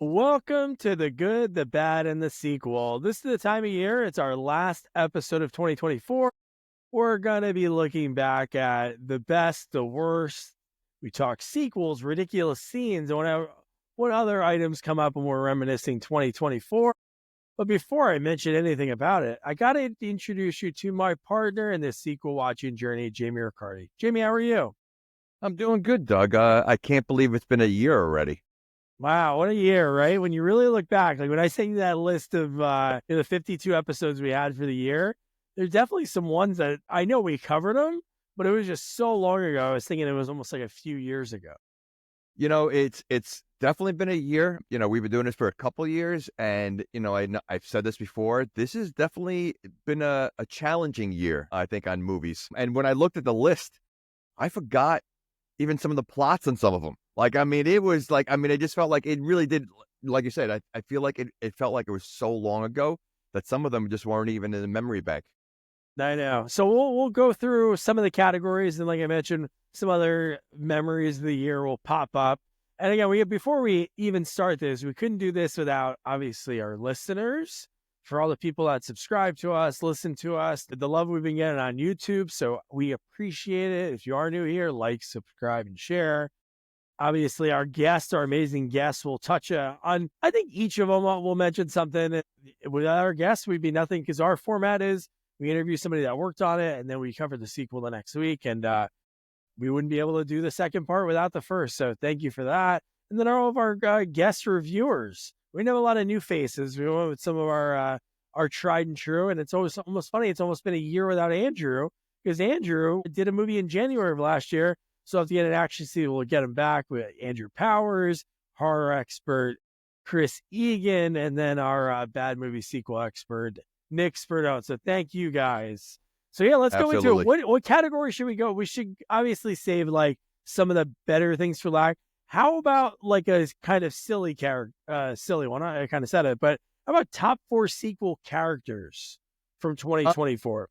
Welcome to the good, the bad, and the sequel. This is the time of year. It's our last episode of 2024. We're going to be looking back at the best, the worst. We talk sequels, ridiculous scenes, and what other items come up when we're reminiscing 2024. But before I mention anything about it, I got to introduce you to my partner in this sequel watching journey, Jamie Riccardi. Jamie, how are you? I'm doing good, Doug. I can't believe it's been a year already. Wow, what a year, right? When you really look back, like when I sent you that list of the 52 episodes we had for the year, there's definitely some ones that I know we covered them, but it was just so long ago. I was thinking it was almost like a few years ago. It's definitely been a year. We've been doing this for a couple years, and I've said this before. This has definitely been a challenging year, I think, on movies. And when I looked at the list, I forgot even some of the plots on some of them. It just felt like it really did. Like you said, I feel like it felt like it was so long ago that some of them just weren't even in the memory bank. I know. So we'll go through some of the categories, and like I mentioned, some other memories of the year will pop up. And again, before we even start this, we couldn't do this without obviously our listeners. For all the people that subscribe to us, listen to us, the love we've been getting on YouTube. So we appreciate it. If you are new here, like, subscribe, and share. Obviously, our guests, our amazing guests, will touch on, I think each of them will mention something. Without our guests, we'd be nothing because our format is we interview somebody that worked on it and then we cover the sequel the next week. And we wouldn't be able to do the second part without the first. So thank you for that. And then all of our guest reviewers. We know a lot of new faces. We went with some of our tried and true. And it's almost funny. It's almost been a year without Andrew because Andrew did a movie in January of last year. So if you get an action scene, we'll get him back with Andrew Powers, horror expert Chris Egan, and then our bad movie sequel expert, Nick Spurdo. So thank you guys. So yeah, let's go into it. What category should we go? We should obviously save like some of the better things for last. How about like a kind of silly silly one? I kind of said it, but how about top 4 sequel characters from 2024?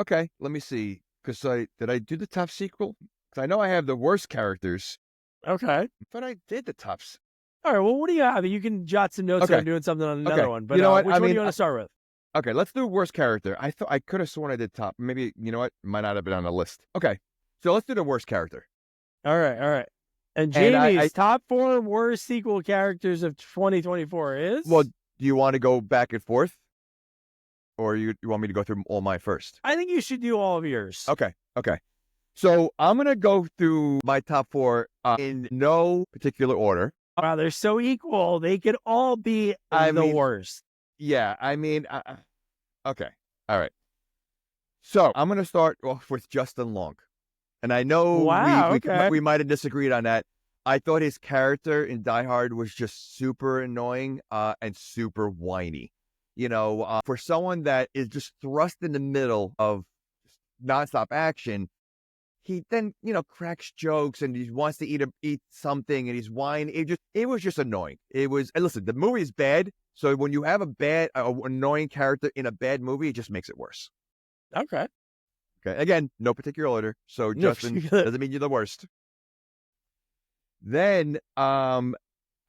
Okay, let me see. Because did I do the top sequel? I know I have the worst characters. Okay. But I did the tops. All right. Well, what do you have? You can jot some notes on doing something on another one. But which one do you want to start with? Okay, let's do worst character. I could have sworn I did top. Maybe, you know what? Might not have been on the list. Okay. So let's do the worst character. All right. And Jamie's top 4 worst sequel characters of 2024 is? Well, do you want to go back and forth? Or you want me to go through all mine first? I think you should do all of yours. Okay. So I'm going to go through my top 4 in no particular order. Wow, they're so equal. They could all be the worst. Yeah, okay. All right. So I'm going to start off with Justin Long. And I know we might have disagreed on that. I thought his character in Die Hard was just super annoying and super whiny. For someone that is just thrust in the middle of nonstop action, he then, cracks jokes and he wants to eat something and he's whining. It was just annoying. And listen, the movie is bad. So when you have annoying character in a bad movie, it just makes it worse. Okay. Again, no particular order. So Justin doesn't mean you're the worst. Then, I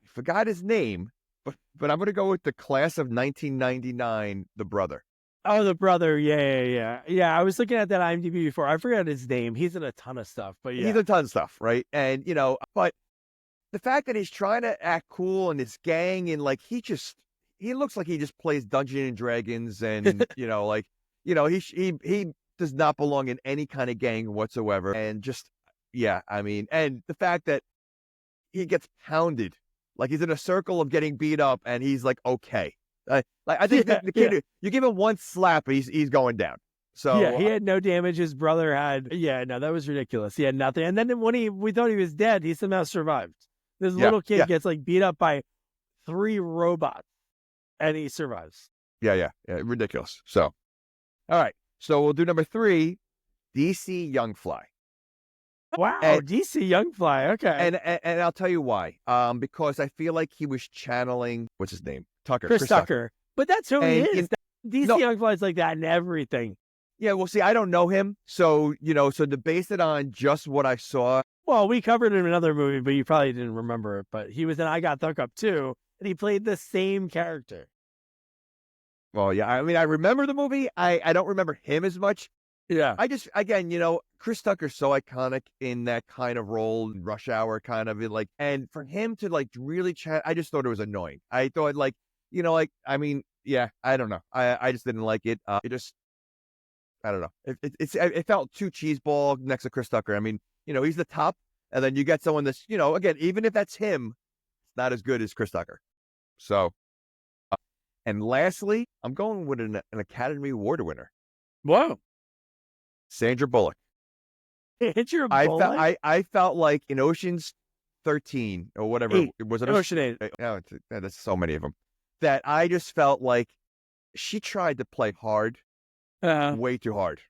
forgot his name, but I'm going to go with the class of 1999, the brother. Oh, the brother. Yeah. I was looking at that IMDb before. I forgot his name. He's in a ton of stuff, but yeah. He's in a ton of stuff, right? And, but the fact that he's trying to act cool in his gang and like, he looks like he just plays Dungeons and Dragons and, he does not belong in any kind of gang whatsoever. And just, and the fact that he gets pounded, like he's in a circle of getting beat up and he's like, okay. I think the kid, you give him one slap, he's going down. So yeah, he had no damage. His brother had, that was ridiculous. He had nothing. And then when we thought he was dead, he somehow survived. This little kid gets like beat up by 3 robots and he survives. Yeah, ridiculous. So, all right. So we'll do number 3, DC Young Fly. Wow, DC Young Fly. Okay. And I'll tell you why. Because I feel like he was channeling, what's his name? Chris Tucker. But that's who he is. DC Young Fly is like that in everything. Yeah, well, see, I don't know him. So, so to base it on just what I saw. Well, we covered him in another movie, but you probably didn't remember it. But he was in I Got Stuck Up too. and he played the same character. Well, yeah, I mean, I remember the movie. I don't remember him as much. Yeah. I just, again, Chris Tucker's so iconic in that kind of role, Rush Hour kind of like, and for him to like really chat, I just thought it was annoying. I thought like, I mean, yeah, I don't know. I just didn't like it. It just, I don't know. It felt too cheeseball next to Chris Tucker. I mean, he's the top, and then you get someone that's, again, even if that's him, it's not as good as Chris Tucker. So, and lastly, I'm going with an Academy Award winner. Whoa. Sandra Bullock. Sandra Bullock? I felt like in Ocean's 13 or whatever, was it Ocean 8? Oh, that's so many of them. That I just felt like she tried to play hard, way too hard.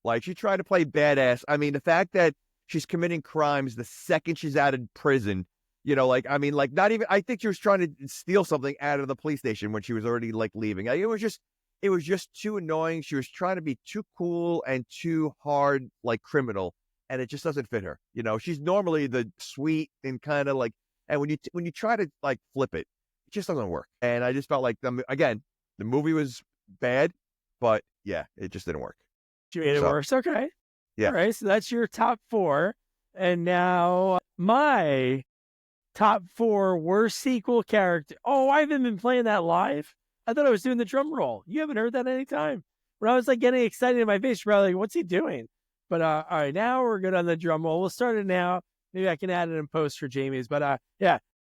Like she tried to play badass. I mean, the fact that she's committing crimes the second she's out of prison, not even, I think she was trying to steal something out of the police station when she was already like leaving. It was just too annoying. She was trying to be too cool and too hard, like criminal, and it just doesn't fit her. She's normally the sweet and kind of like, and when you try to like flip it, it just doesn't work. And I just felt like the movie was bad, but yeah, it just didn't work. She made it worse. Okay. Yeah. All right. So that's your top 4. And now my top 4 worst sequel character. Oh, I haven't been playing that live. I thought I was doing the drum roll. You haven't heard that any time. When I was like getting excited in my face, you're probably like, what's he doing? But all right, now we're good on the drum roll. We'll start it now. Maybe I can add it in post for Jamie's. But yeah,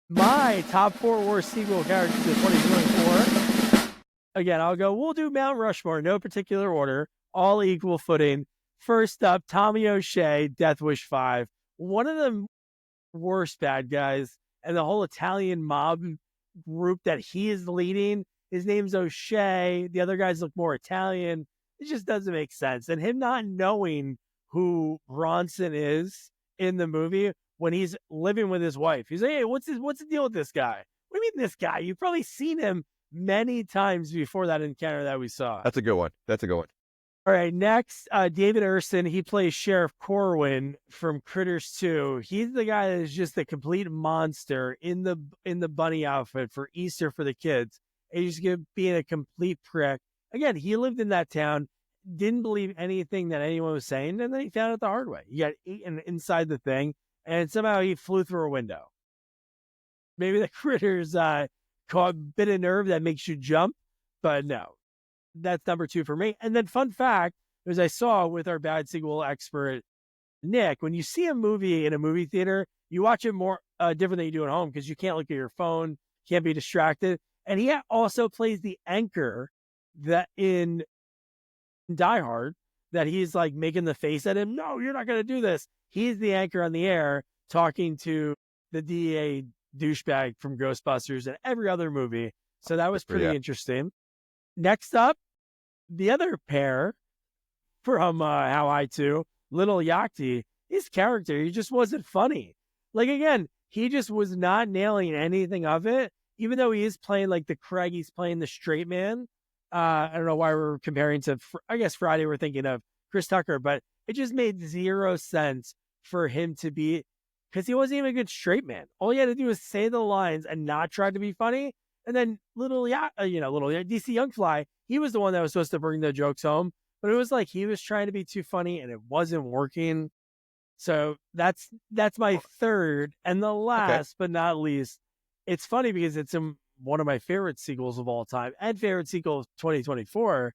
my top 4 worst sequel characters of 2024. Again, we'll do Mount Rushmore, no particular order, all equal footing. First up, Tommy O'Shea, Death Wish 5. One of the worst bad guys, and the whole Italian mob group that he is leading. His name's O'Shea. The other guys look more Italian. It just doesn't make sense. And him not knowing who Bronson is in the movie when he's living with his wife. He's like, hey, what's the deal with this guy? What do you mean this guy? You've probably seen him many times before that encounter that we saw. That's a good one. All right, next, David Erson. He plays Sheriff Corwin from Critters 2. He's the guy that is just a complete monster in the bunny outfit for Easter for the kids. And he's just being a complete prick. Again, he lived in that town, didn't believe anything that anyone was saying, and then he found it the hard way. He got eaten inside the thing, and somehow he flew through a window. Maybe the critters caught a bit of nerve that makes you jump, but no. That's number 2 for me. And then fun fact, as I saw with our bad sequel expert, Nick, when you see a movie in a movie theater, you watch it more different than you do at home because you can't look at your phone, can't be distracted. And he also plays the anchor that in Die Hard, that he's like making the face at him. No, you're not going to do this. He's the anchor on the air talking to the DEA douchebag from Ghostbusters and every other movie. So that was pretty interesting. Next up, the other pair from How I Too, Little Yachty, his character, he just wasn't funny. Like, again, he just was not nailing anything of it, even though he is playing like the Craig, he's playing the straight man. I don't know why we're comparing to, I guess Friday we're thinking of Chris Tucker, but it just made 0 sense for him to be, because he wasn't even a good straight man. All he had to do was say the lines and not try to be funny. And then little DC Young Fly, he was the one that was supposed to bring the jokes home, but it was like he was trying to be too funny and it wasn't working. So that's my third and the last, but not least. It's funny because it's in one of my favorite sequels of all time and favorite sequel of 2024.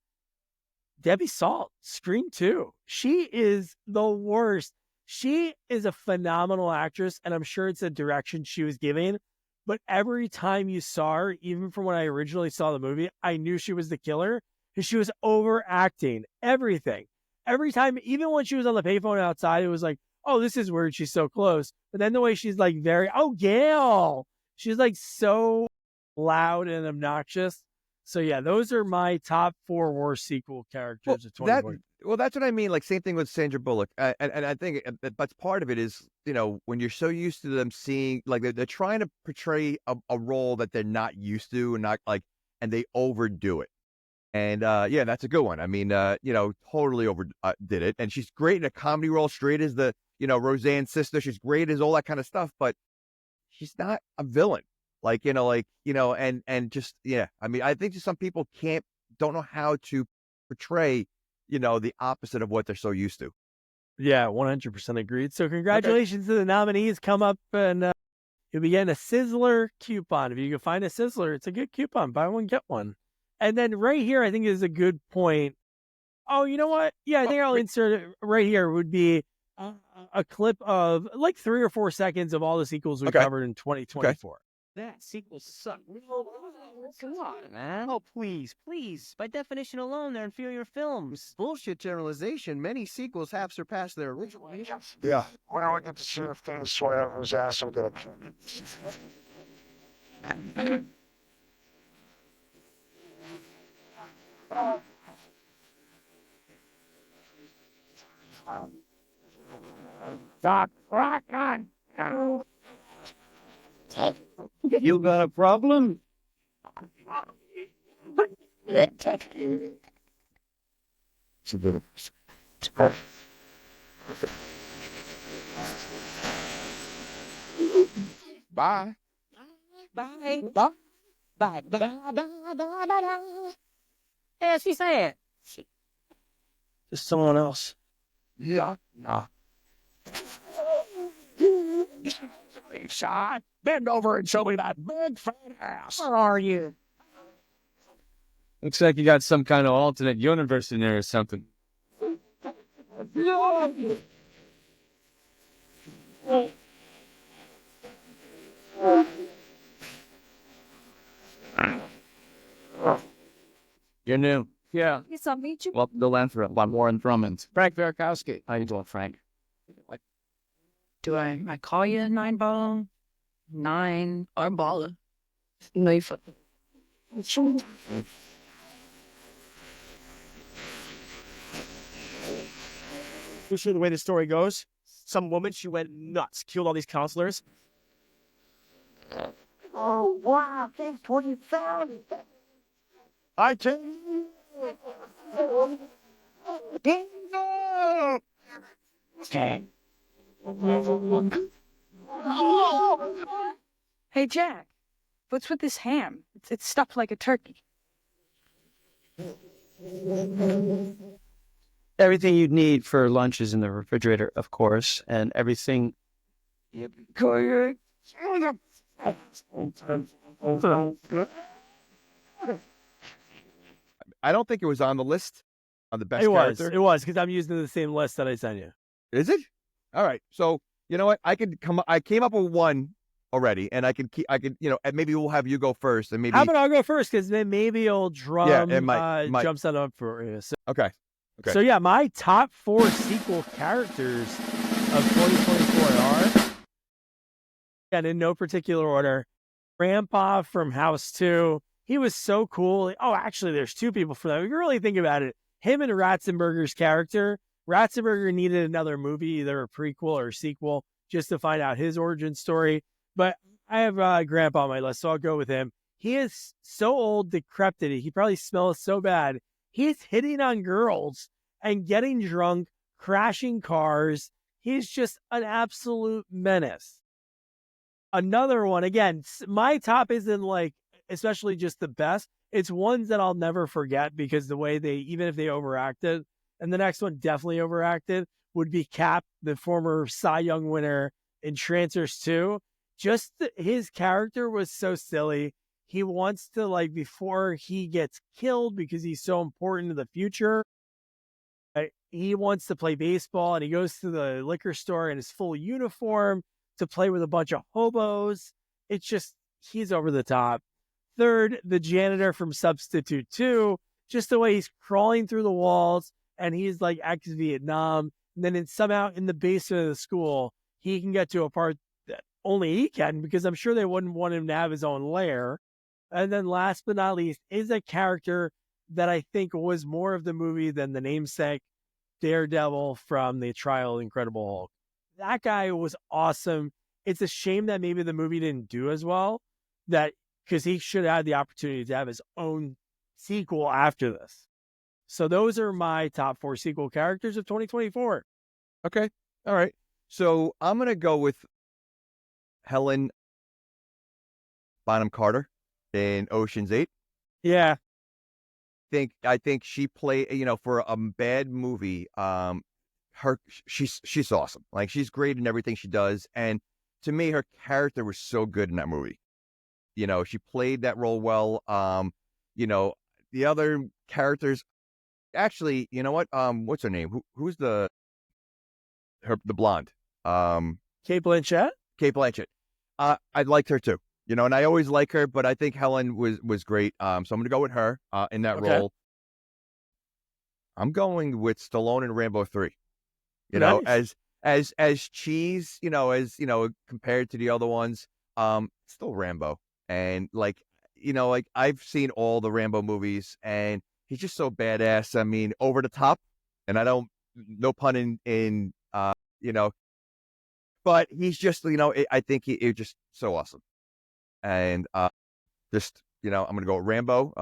Debbie Salt, Scream 2. She is the worst. She is a phenomenal actress, and I'm sure it's a direction she was giving. But every time you saw her, even from when I originally saw the movie, I knew she was the killer because she was overacting everything. Every time, even when she was on the payphone outside, it was like, oh, this is weird. She's so close. But then the way she's like Gail. She's like so loud and obnoxious. So yeah, those are my top 4 worst sequel characters of 2020. Well, that's what I mean. Like same thing with Sandra Bullock, and I think that's part of it is when you're so used to them seeing like they're trying to portray a role that they're not used to and not like, and they overdo it. And yeah, that's a good one. I mean, totally did it, and she's great in a comedy role, straight as the Roseanne's sister. She's great as all that kind of stuff, but she's not a villain. and just, yeah. I mean, I think just some people don't know how to portray, the opposite of what they're so used to. Yeah, 100% agreed. So Okay. congratulations to the nominees. Come up and you'll be getting a Sizzler coupon. If you can find a Sizzler, it's a good coupon. Buy one, get one. And then right here, I think is a good point. Oh, you know what? Yeah, I think I'll insert it right here. Would be a clip of like 3 or 4 seconds of all the sequels we covered in 2024. Okay. That sequel sucked. Come on, man. Oh, please. By definition alone, they're inferior films. Bullshit generalization. Many sequels have surpassed their original. Yeah. When I get to see if things swear on his ass, I'm gonna. Doc, rock on. You got a problem? Bye. Bye. Bye. Bye. Yeah, she's saying. Just someone else. Yeah. Nah. Shot. Bend over and show me that big fat ass. Where are you? Looks like you got some kind of alternate universe in there or something. You're new. Yeah. Yes, I'll meet you. Welcome to Lanthorpe. I'm Warren Drummond. Frank Verkowski. How you doing, Frank? Do I call you Nine Ball? Nine or Baller? No, you fuck. You sure the way the story goes? Some woman, she went nuts, killed all these counselors. Oh, wow. Thanks for you found. I can. Okay. Hey, Jack. What's with this ham? It's stuffed like a turkey. Everything you'd need for lunch is in the refrigerator, of course, and everything. I don't think it was on the list on the best character. It was because I'm using the same list that I sent you. Is it? All right. So you know what? I came up with one already, and and maybe we'll have you go first, and maybe. How about I'll go first because then maybe old Drum it might. jumps that up for you. So, Okay. So yeah, my top 4 sequel characters of 2024 are, and in no particular order, Grandpa from House 2. He was so cool. Oh, actually, there's 2 people for that. If you really think about it, him and Ratzenberger's character. Ratzenberger needed another movie, either a prequel or a sequel, just to find out his origin story. But I have Grandpa on my list, so I'll go with him. He is so old, decrepit. He probably smells so bad. He's hitting on girls and getting drunk, crashing cars. He's just an absolute menace. Another one, again, my top isn't like, especially just the best. It's ones that I'll never forget because the way even if they overacted, and the next one definitely overacted, would be Cap, the former Cy Young winner in Trancers 2. Just his character was so silly. He wants to, before he gets killed, because he's so important to the future, he wants to play baseball, and he goes to the liquor store in his full uniform to play with a bunch of hobos. It's just, he's over the top. Third, the janitor from Substitute 2, just the way he's crawling through the walls, and he's like ex-Vietnam. And then somehow in the basement of the school, he can get to a part that only he can, because I'm sure they wouldn't want him to have his own lair. And then last but not least is a character that I think was more of the movie than the namesake, Daredevil from the Trial of the Incredible Hulk. That guy was awesome. It's a shame that maybe the movie didn't do as well, because he should have had the opportunity to have his own sequel after this. So those are my top 4 sequel characters of 2024. Okay. All right. So I'm going to go with Helen Bonham Carter in Ocean's 8. Yeah. I think she played, for a bad movie, she's awesome. Like, she's great in everything she does. And to me, her character was so good in that movie. She played that role well. The other characters, actually, you know what? What's her name? Who's the blonde? Kate Blanchett. Kate Blanchett. I liked her too. And I always like her, but I think Helen was great. So I'm going to go with her in that role. I'm going with Stallone in Rambo 3. Nice. As cheese, compared to the other ones, still Rambo. And like I've seen all the Rambo movies, and he's just so badass. I mean, over the top, and no pun in but he's just, I think he's just so awesome. And I'm going to go with Rambo.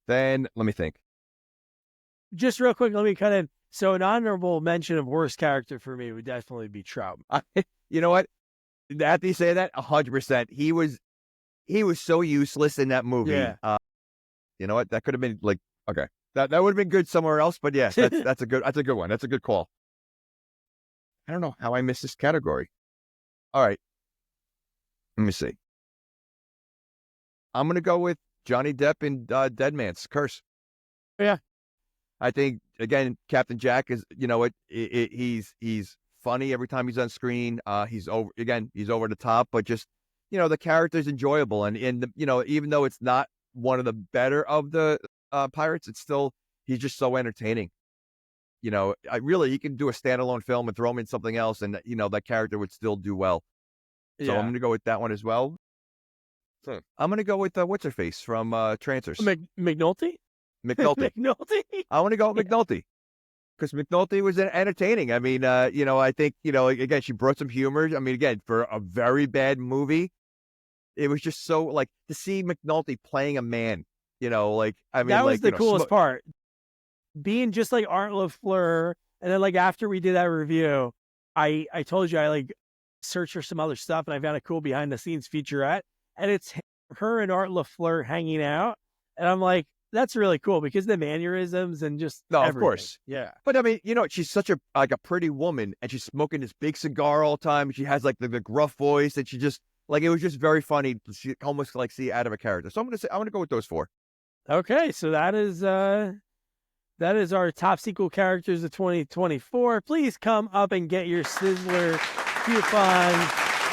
Then let me think. Just real quick, let me so an honorable mention of worst character for me would definitely be Trout. You know what? After you say that, 100%. He was so useless in that movie. Yeah. You know what? That could have been okay. That would have been good somewhere else. But yes, that's a good one. That's a good call. I don't know how I missed this category. All right. Let me see. I'm going to go with Johnny Depp in Dead Man's Curse. Yeah. I think, again, Captain Jack is, he's funny every time he's on screen. He's over the top, but just, the character's enjoyable. And even though it's not one of the better of the pirates, he's just so entertaining. He can do a standalone film and throw him in something else, and that character would still do well. So I'm going to go with that one as well. I'm going to go with what's her face from Trancers. McNulty. McNulty. McNulty. I want to go with McNulty because McNulty was entertaining. I mean, I think again, she brought some humor. I mean, again, for a very bad movie, it was just so to see McNulty playing a man. That was the coolest part. Being just like Art LaFleur, and then after we did that review, I told you I searched for some other stuff, and I found a cool behind the scenes featurette, and it's her and Art LaFleur hanging out, and I'm like, that's really cool because the mannerisms and just everything. Of course, yeah. But I mean, she's such a pretty woman, and she's smoking this big cigar all the time. She has the gruff voice, and she just it was just very funny to see, almost see out of a character. So I'm gonna go with those 4. Okay, so that is our top sequel characters of 2024. Please come up and get your Sizzler coupon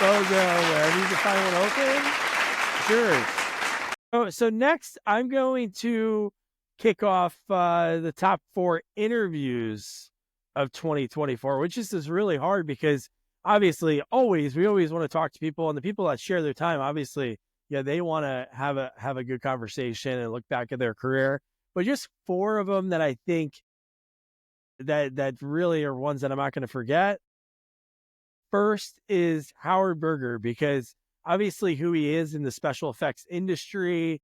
logo wherever you can find one open. Sure. So next, I'm going to kick off the top 4 interviews of 2024, which is really hard because obviously we always want to talk to people, and the people that share their time, obviously, they want to have a good conversation and look back at their career. But just 4 of them that I think that really are ones that I'm not going to forget. First is Howard Berger, because obviously who he is in the special effects industry,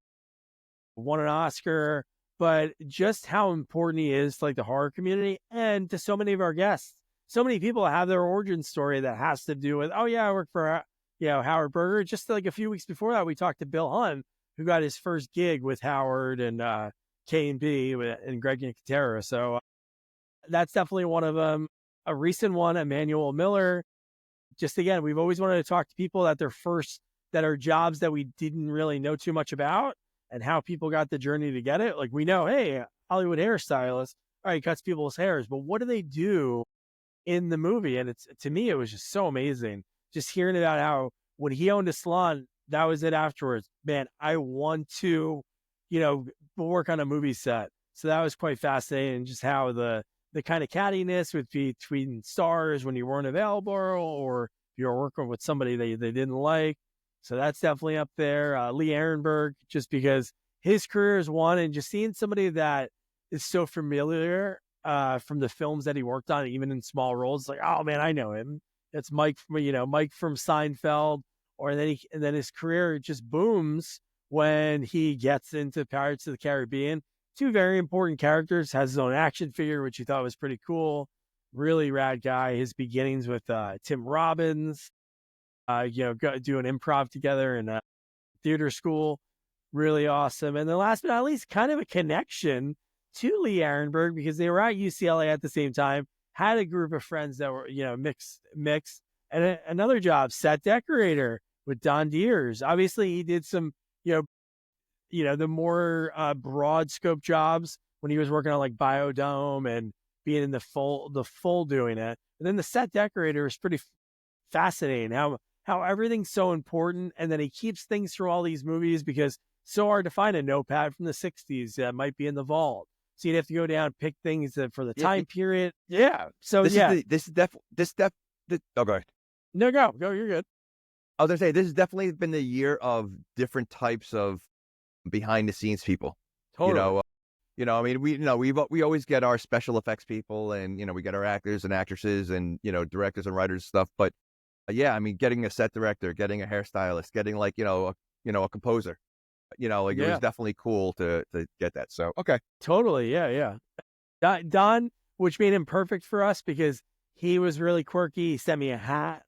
won an Oscar, but just how important he is to the horror community and to so many of our guests. So many people have their origin story that has to do with, I work for Howard Berger. Just a few weeks before that, we talked to Bill Hunt, who got his first gig with Howard and K&B and Greg Nicotero. So that's definitely one of them. A recent one, Emmanuel Miller. Just again, we've always wanted to talk to people that that are jobs that we didn't really know too much about and how people got the journey to get it. We know, hey, Hollywood hairstylist, all right, cuts people's hairs, but what do they do in the movie? And to me, it was just so amazing. Just hearing about how when he owned a salon, that was it afterwards. Man, I want to, work on a movie set. So that was quite fascinating. Just how the kind of cattiness between stars when you weren't available, or you were working with somebody they didn't like. So that's definitely up there. Lee Ehrenberg, just because his career is one, and just seeing somebody that is so familiar from the films that he worked on, even in small roles, oh man, I know him. That's Mike from Seinfeld. And then his career just booms when he gets into Pirates of the Caribbean. 2 very important characters, has his own action figure, which he thought was pretty cool. Really rad guy. His beginnings with Tim Robbins. doing improv together in theater school. Really awesome. And then last but not least, kind of a connection to Lee Arenberg because they were at UCLA at the same time, had a group of friends that were, mixed. And another job, set decorator with Don Deers. Obviously, he did some, the more broad scope jobs when he was working on like Biodome and being in the full doing it. And then the set decorator is pretty fascinating. How everything's so important, and then he keeps things from all these movies because so hard to find a notepad from the 60s that might be in the vault. So you'd have to go down and pick things for the time period. Yeah. So this is definitely. Oh, go ahead. No, go. You're good. I was gonna say this has definitely been the year of different types of behind the scenes people. Totally. I mean, we always get our special effects people, and we get our actors and actresses, and directors and writers and stuff. But yeah, I mean, getting a set director, getting a hairstylist, getting like a composer. It was definitely cool to get that. So, okay. Totally. Yeah. Don, which made him perfect for us because he was really quirky. He sent me a hat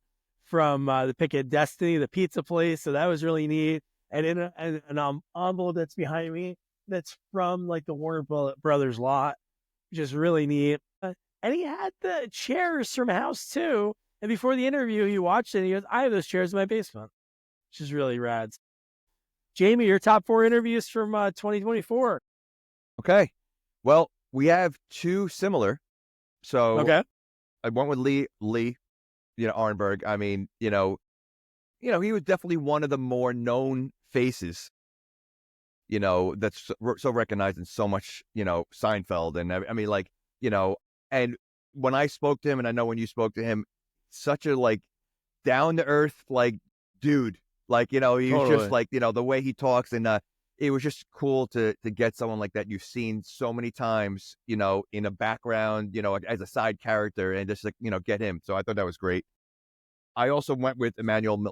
from the Pick of Destiny, the pizza place. So that was really neat. And in an envelope that's behind me, that's from like the Warner Brothers lot, which is really neat. And he had the chairs from House 2. And before the interview, he watched it and he goes, I have those chairs in my basement, which is really rad. Jamie, your top 4 interviews from 2024. Okay. Well, we have 2 similar. So okay. I went with Lee, Arenberg. I mean, he was definitely one of the more known faces, that's so recognized in so much, Seinfeld. And I mean, like, and when I spoke to him, and I know when you spoke to him, such a like down to earth, like dude. Like, he was just like, the way he talks, and it was just cool to get someone like that you've seen so many times, in a background, as a side character, and just like, get him. So I thought that was great. I also went with Emmanuel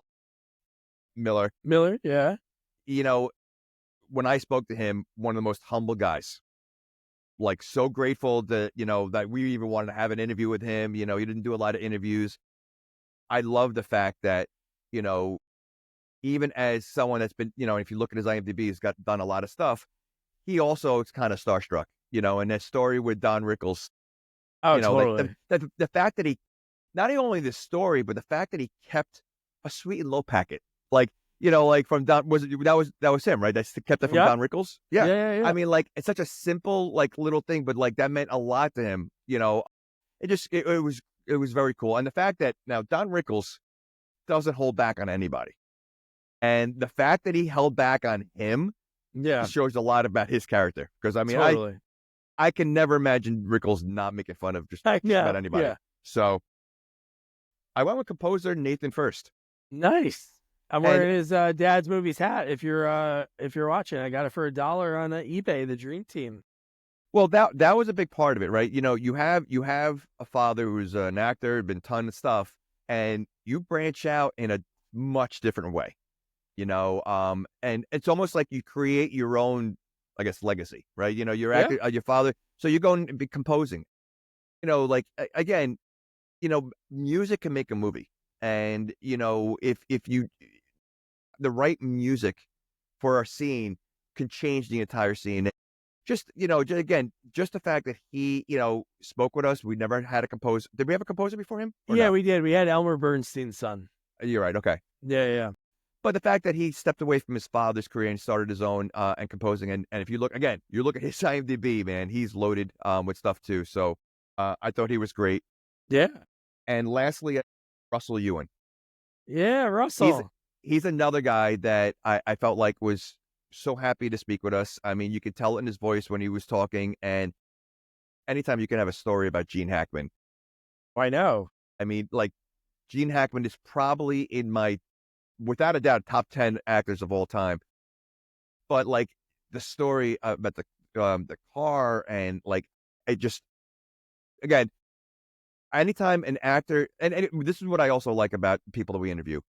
Miller. Miller, yeah. When I spoke to him, one of the most humble guys. Like, so grateful that, that we even wanted to have an interview with him. He didn't do a lot of interviews. I love the fact that, even as someone that's been, if you look at his IMDb, he's done a lot of stuff. He also is kind of starstruck, and that story with Don Rickles. Oh, totally. Like the fact that he, not only the story, but the fact that he kept a sweet and low packet, like, like from Don, that was him, right? That's kept it from Don Rickles. Yeah. I mean, like, it's such a simple, like, little thing, but like that meant a lot to him. It was very cool. And the fact that now Don Rickles doesn't hold back on anybody. And the fact that he held back on him shows a lot about his character. Because, I mean, totally. I can never imagine Rickles not making fun of just about anybody. Yeah. So I went with composer Nathan First. Nice. I'm wearing his dad's movies hat. If you're watching, I got it for $1 on eBay, the Dream Team. Well, that was a big part of it, right? You have a father who's an actor, been ton of stuff, and you branch out in a much different way. And it's almost like you create your own, I guess, legacy, right? Your actor, your father, so you go and be composing, like, again, music can make a movie. And, if the right music for our scene can change the entire scene. Just, just the fact that he, spoke with us. We never had a composer. Did we have a composer before him? Yeah, we did. We had Elmer Bernstein's son. You're right. Okay. Yeah. But the fact that he stepped away from his father's career and started his own and composing, and if you look at his IMDb, man, he's loaded with stuff too. So I thought he was great. Yeah. And lastly, Russell Ewan. Yeah, Russell. He's another guy that I felt like was so happy to speak with us. I mean, you could tell it in his voice when he was talking, and anytime you can have a story about Gene Hackman. I know. I mean, like, Gene Hackman is probably in my, without a doubt, top 10 actors of all time. But like the story about the car, and like, it just, again, anytime an actor, and this is what I also like about people that we interview.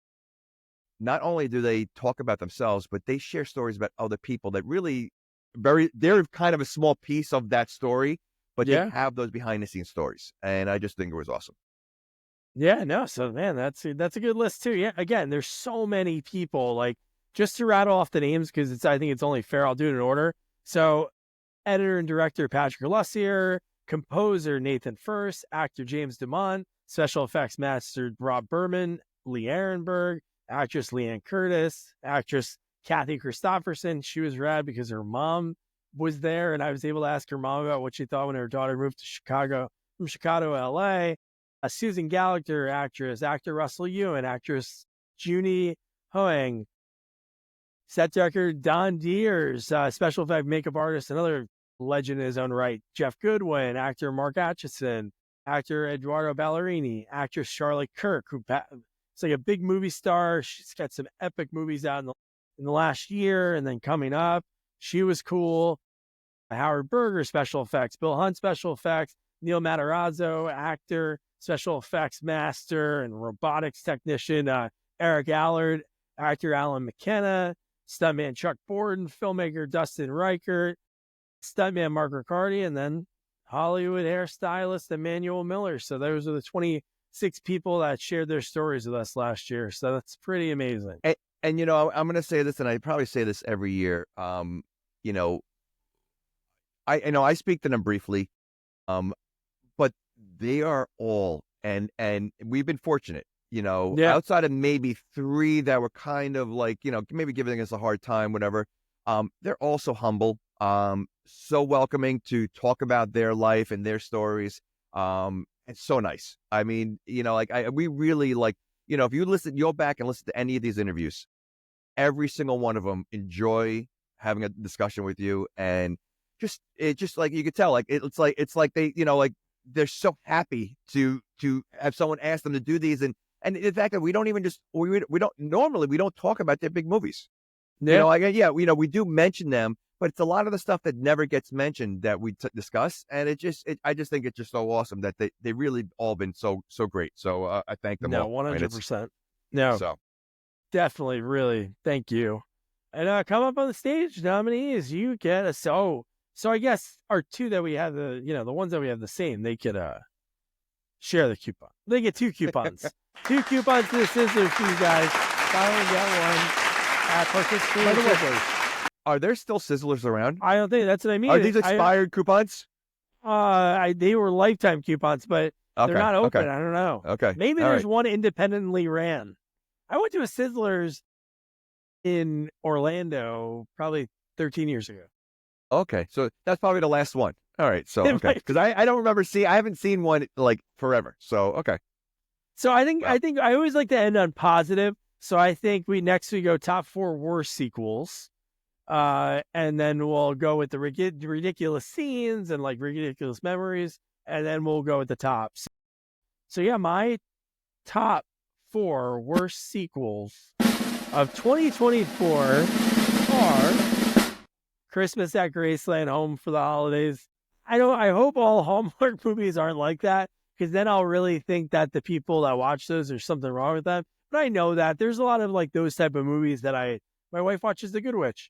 Not only do they talk about themselves, but they share stories about other people that really they're kind of a small piece of that story, but they have those behind the scenes stories. And I just think it was awesome. Yeah, no. So man, that's a good list too. Yeah, again, there's so many people. Like just to rattle off the names because I think it's only fair. I'll do it in order. So editor and director Patrick Lussier, composer Nathan First, actor James Dumont, special effects master Rob Berman, Lee Ehrenberg, actress Leanne Curtis, actress Kathy Christopherson. She was rad because her mom was there, and I was able to ask her mom about what she thought when her daughter moved to Chicago from Chicago to LA. Susan Gallagher, actress, actor Russell Ewan, actress Junie Hoang, set director Don Deers, special effect makeup artist, another legend in his own right, Jeff Goodwin, actor Mark Atchison, actor Eduardo Ballerini, actress Charlotte Kirk, it's like a big movie star. She's got some epic movies out in the last year and then coming up. She was cool. Howard Berger, special effects. Bill Hunt, special effects. Neil Matarazzo, actor, special effects master and robotics technician. Eric Allard, actor Alan McKenna. Stuntman Chuck Borden, filmmaker Dustin Reichert, stuntman Mark Riccardi, and then Hollywood hairstylist Emmanuel Miller. So those are the 26 people that shared their stories with us last year. So that's pretty amazing. And you know, I'm going to say this, and I probably say this every year. You know, I speak to them briefly, but they are all, and we've been fortunate. You know, outside of maybe 3 that were kind of like, you know, maybe giving us a hard time, whatever. They're also humble, so welcoming to talk about their life and their stories. It's so nice. I mean, you know, like we really like, you know, if you go back and listen to any of these interviews, every single one of them enjoy having a discussion with you, and just like you could tell, like it's like they, you know, like they're so happy to have someone ask them to do these. And the fact that we don't even we don't talk about their big movies. You know, we do mention them, but it's a lot of the stuff that never gets mentioned that we discuss. And I just think it's just so awesome that they really all been so great. So I thank them all. 100%. No, so definitely, really, thank you. And come up on the stage, nominees. You get a so I guess our 2 that we have the ones that we have the same, they could share the coupon. They get 2 coupons. 2 coupons to the Sizzlers for you guys. Buy one, get one. Participating Sizzlers. Are there still Sizzlers around? I don't think that's what I mean. Are these expired coupons? They were lifetime coupons, but they're not open. Okay. I don't know. Okay. Maybe there's one independently ran. I went to a Sizzlers in Orlando probably 13 years ago. Okay. So that's probably the last one. All right. So, okay. Because I don't remember I haven't seen one like forever. So, okay. So I think I always like to end on positive. So I think we go top 4 worst sequels. And then we'll go with the ridiculous scenes and like ridiculous memories. And then we'll go with the tops. So yeah, my top 4 worst sequels of 2024 are Christmas at Graceland, Home for the Holidays. I hope all Hallmark movies aren't like that, because then I'll really think that the people that watch those, there's something wrong with them. But I know that there's a lot of like those type of movies that my wife watches The Good Witch.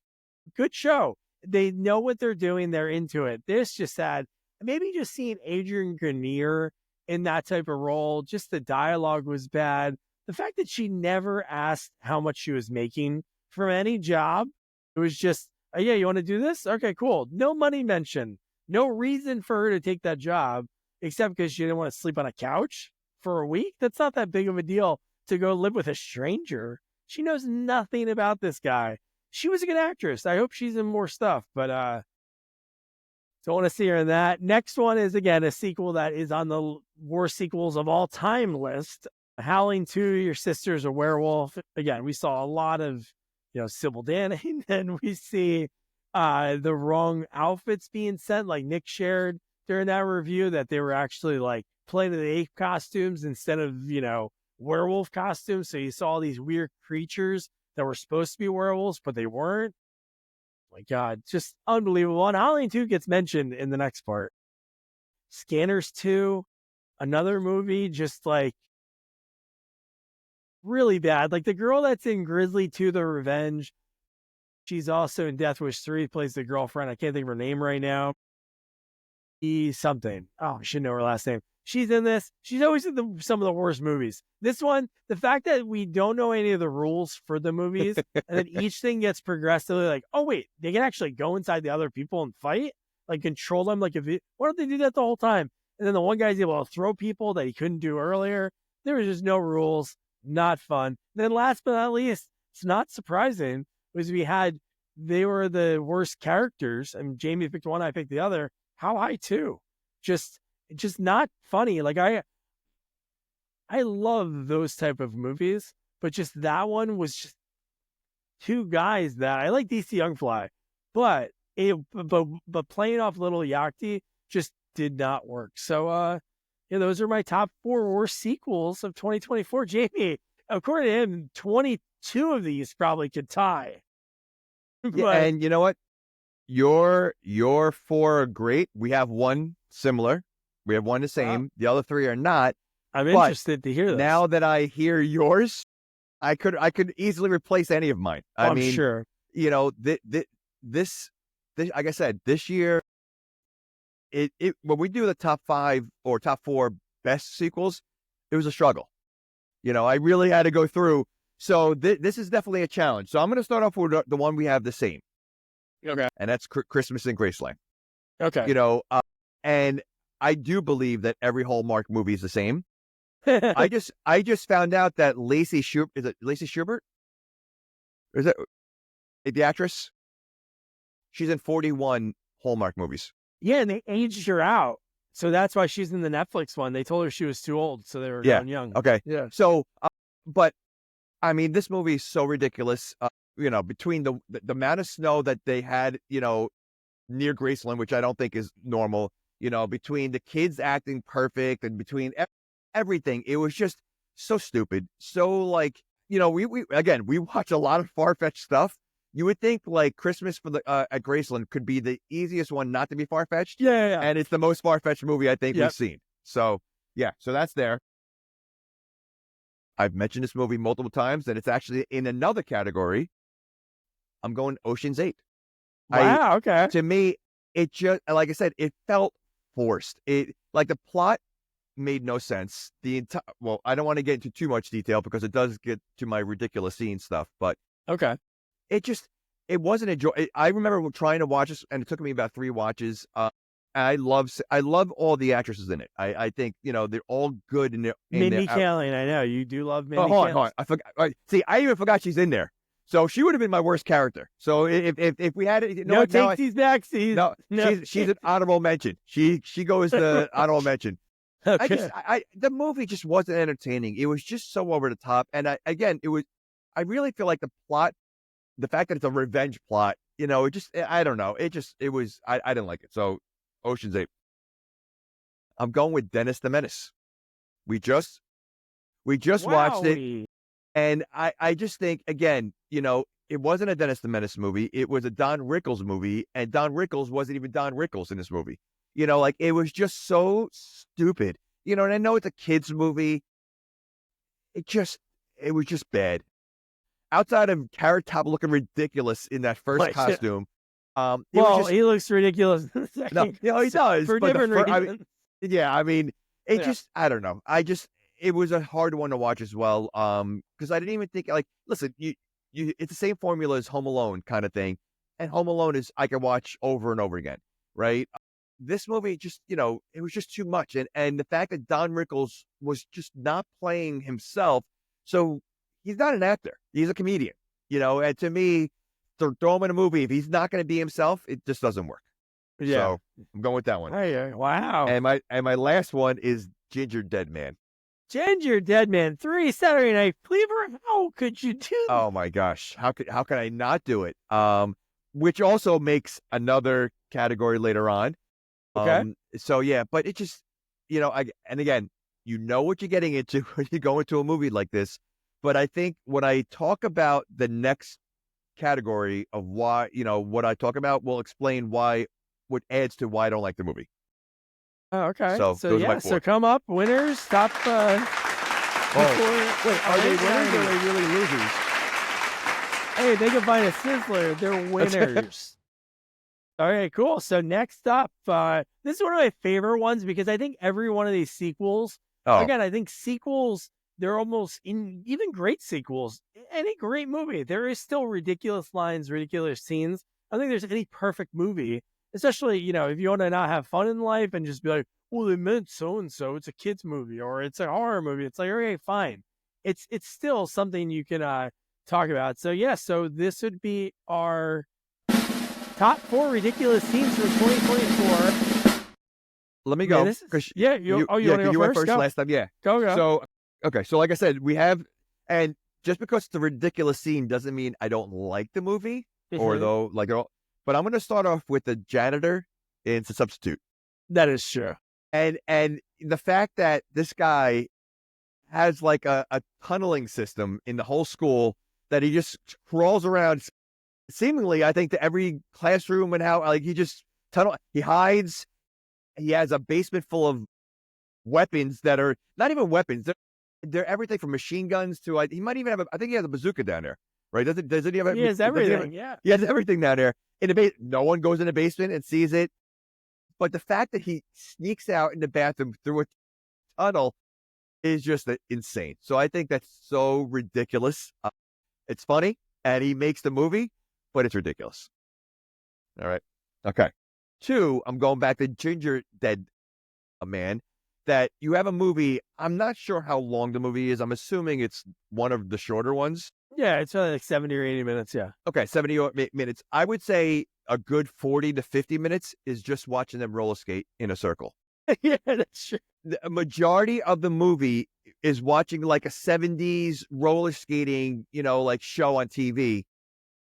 Good show. They know what they're doing. They're into it. This just sad. Maybe just seeing Adrian Grenier in that type of role, just the dialogue was bad. The fact that she never asked how much she was making from any job, it was just, oh, yeah, you want to do this? Okay, cool. No money mentioned. No reason for her to take that job, except because she didn't want to sleep on a couch for a week. That's not that big of a deal to go live with a stranger. She knows nothing about this guy. She was a good actress. I hope she's in more stuff, but don't want to see her in that. Next one is, again, a sequel that is on the worst sequels of all time list. Howling 2, Your Sister's a Werewolf. Again, we saw a lot of, Sybil Danning, and we see the wrong outfits being sent, like Nick shared during that review, that they were actually like Planet of the Apes costumes instead of, werewolf costumes. So you saw all these weird creatures that were supposed to be werewolves, but they weren't. Oh my God, just unbelievable. And Howling 2 gets mentioned in the next part. Scanners 2, another movie, just like really bad. Like the girl that's in Grizzly 2, The Revenge, she's also in Death Wish 3, plays the girlfriend. I can't think of her name right now. Something. Oh, I should know her last name. She's in this. She's always in some of the worst movies. This one, the fact that we don't know any of the rules for the movies, and then each thing gets progressively like, oh wait, they can actually go inside the other people and fight, like control them. Like, why don't they do that the whole time? And then the one guy's able to throw people that he couldn't do earlier. There was just no rules, not fun. And then last but not least, it's not surprising, was they were the worst characters. I mean, Jamie picked one, I picked the other. How High 2? Just not funny. Like I love those type of movies, but just that one was just two guys that I like DC Young Fly, but playing off Little Yachty just did not work. So those are my top 4 worst sequels of 2024. Jamie, according to him, 22 of these probably could tie. Yeah, and you know what? Your 4 are great. We have one similar. We have one the same. The other 3 are not. I'm interested to hear this. Now that I hear yours, I could easily replace any of mine. I'm sure. This like I said, this year, when we do the top 5 or top 4 best sequels, it was a struggle. I really had to go through. So this is definitely a challenge. So I'm going to start off with the one we have the same. Okay. And that's Christmas in Graceland. Okay. And I do believe that every Hallmark movie is the same. I just found out that Lacey Schubert, is it Lacey Schubert? Is it the actress? She's in 41 Hallmark movies. Yeah, and they aged her out. So that's why she's in the Netflix one. They told her she was too old, so they were going young. Okay. Yeah. So, but I mean, this movie is so ridiculous. Between the amount of snow that they had, near Graceland, which I don't think is normal, between the kids acting perfect and between everything, it was just so stupid. So we watch a lot of far-fetched stuff. You would think like Christmas for at Graceland could be the easiest one not to be far-fetched. Yeah. And it's the most far-fetched movie I think we've seen. So so that's there. I've mentioned this movie multiple times, and it's actually in another category. I'm going Ocean's 8. Wow, okay. To me, it just, like I said, it felt forced. The plot made no sense. I don't want to get into too much detail because it does get to my ridiculous scene stuff, but okay. It wasn't enjoy. I remember trying to watch this, and it took me about 3 watches. I love all the actresses in it. I think they're all good in their. Mindy Kaling, I know you do love Mindy. Hold on. I forgot. See, I even forgot she's in there. So she would have been my worst character. So if we had it, no takesies backsies. No, she's an honorable mention. She goes to honorable mention. Okay. The movie just wasn't entertaining. It was just so over the top. And I really feel like the plot, the fact that it's a revenge plot, I don't know. I didn't like it. So Ocean's 8. I'm going with Dennis the Menace. We just watched it. And I just think, again, it wasn't a Dennis the Menace movie. It was a Don Rickles movie. And Don Rickles wasn't even Don Rickles in this movie. It was just so stupid. And I know it's a kid's movie. It was just bad. Outside of Carrot Top looking ridiculous in that first costume. He looks ridiculous in the second. No, he does. For different reasons. I don't know. It was a hard one to watch as well. Because I didn't even think, listen, it's the same formula as Home Alone kind of thing. And Home Alone I can watch over and over again, right? This movie just, it was just too much. And the fact that Don Rickles was just not playing himself. So he's not an actor. He's a comedian, and to me, to throw him in a movie, if he's not going to be himself, it just doesn't work. Yeah. So I'm going with that one. Hey, wow. And my last one is Ginger Dead Man. Ginger Dead Man 3 Saturday Night Fever. How could you do that? Oh my gosh. How could I not do it? Which also makes another category later on. Okay. So yeah, but it just, and again, what you're getting into when you go into a movie like this. But I think when I talk about the next category of why, what I talk about will explain what adds to why I don't like the movie. Oh, okay. So come up, winners, top. Wait, are they winners or are they really losers? Hey, they can find a Sizzler. They're winners. Okay, cool. So next up, this is one of my favorite ones because I think every one of these sequels, Oh, again, I think sequels, they're almost even great sequels, any great movie, there is still ridiculous lines, ridiculous scenes. I think there's any perfect movie, especially, if you want to not have fun in life and just be like, well, they meant so and so, it's a kid's movie or it's a horror movie. It's like, okay, fine. It's still something you can talk about. So yeah, so this would be our top 4 ridiculous scenes from 2024. let me go. Man, yeah, you want to go you went first Go. last time. Yeah. Go. So, okay. So, like I said, we have, and just because it's a ridiculous scene doesn't mean I don't like the movie, or though, like, but I'm going to start off with the janitor in The Substitute. That is true. And the fact that this guy has like a tunneling system in the whole school that he just crawls around, seemingly, I think, to every classroom, and how like he hides. He has a basement full of weapons that are not even weapons. They're everything from machine guns to he might even have I think he has a bazooka down there, right? Doesn't he have? He has everything. Yeah, he has everything down there in the basement. No one goes in the basement and sees it. But the fact that he sneaks out in the bathroom through a tunnel is just insane. So I think that's so ridiculous. It's funny, and he makes the movie, but it's ridiculous. All right. Okay. 2, I'm going back to Ginger Dead Man, that you have a movie. I'm not sure how long the movie is. I'm assuming it's one of the shorter ones. Yeah, it's only like 70 or 80 minutes. Yeah. Okay, 70 minutes. I would say a good 40 to 50 minutes is just watching them roller skate in a circle. Yeah, that's true. The majority of the movie is watching like a 70s roller skating, like show on TV.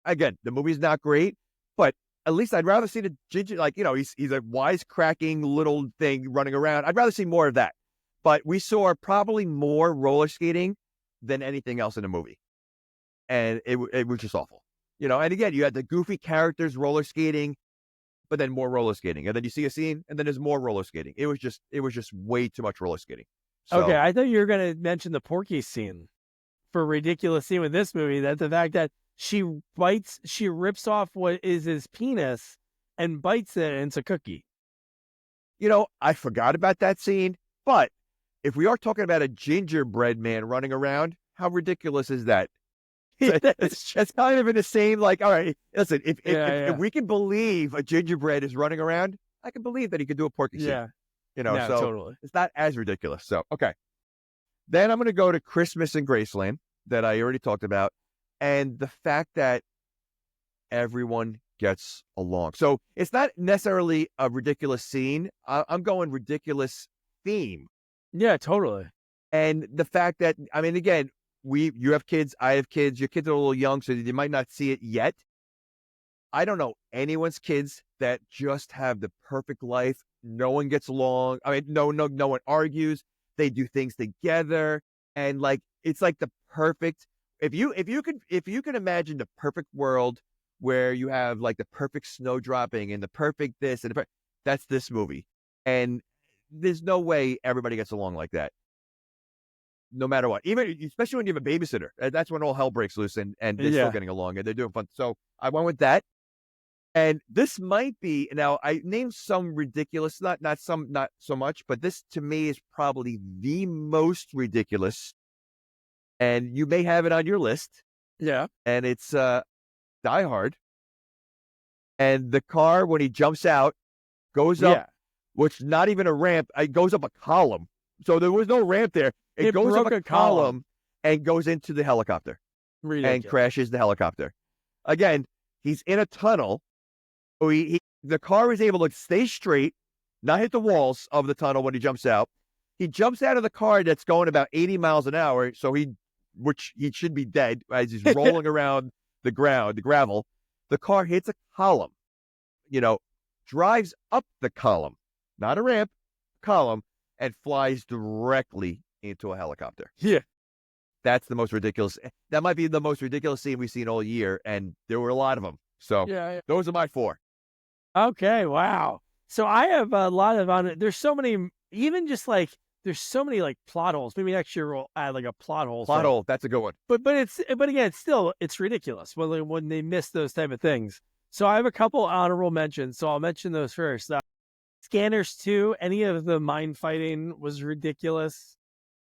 Again, the movie's not great, but at least I'd rather see the ginger, like, he's a wisecracking little thing running around. I'd rather see more of that. But we saw probably more roller skating than anything else in the movie. And it was just awful. And again, you had the goofy characters roller skating, but then more roller skating. And then you see a scene, and then there's more roller skating. It was just way too much roller skating. So, okay, I thought you were going to mention the Porky scene for ridiculous scene with this movie. That the fact that she rips off what is his penis and bites it, and it's a cookie. I forgot about that scene, but if we are talking about a gingerbread man running around, how ridiculous is that? It's kind of in the same, like, all right, listen, if we can believe a gingerbread is running around, I can believe that he could do a Porky scene. Yeah. So totally. It's not as ridiculous. So, okay. Then I'm going to go to Christmas in Graceland that I already talked about. And the fact that everyone gets along. So it's not necessarily a ridiculous scene. I'm going ridiculous theme. Yeah, totally. And the fact that, I mean, again, you have kids, I have kids, your kids are a little young, so you might not see it yet. I don't know anyone's kids that just have the perfect life. No one gets along. I mean, no one argues. They do things together. And like, it's like the perfect, if you could imagine the perfect world where you have like the perfect snow dropping and the perfect this and that's this movie. And there's no way everybody gets along like that. No matter what, even especially when you have a babysitter, that's when all hell breaks loose and they're still getting along and they're doing fun. So I went with that. And this might be, now I named some ridiculous, not so much, but this to me is probably the most ridiculous. And you may have it on your list. Yeah. And it's Die Hard. And the car, when he jumps out, goes up, which not even a ramp, it goes up a column. So there was no ramp there. It goes up a column and goes into the helicopter. Ridiculous. And crashes the helicopter. Again, he's in a tunnel. So the car is able to stay straight, not hit the walls of the tunnel when he jumps out. He jumps out of the car that's going about 80 miles an hour, which he should be dead as he's rolling around the gravel. The car hits a column, drives up the column, not a ramp, column, and flies directly into a helicopter. Yeah. That's the most ridiculous. That might be the most ridiculous scene we've seen all year, and there were a lot of them. So those are my 4. Okay, wow. So I have a lot of on it. There's so many, even just like, there's so many like plot holes. Maybe next year we'll add like a plot hole. Plot hole, that's a good one. But it's ridiculous when they miss those type of things. So I have a couple honorable mentions. So I'll mention those first. Scanners 2, any of the mind fighting was ridiculous.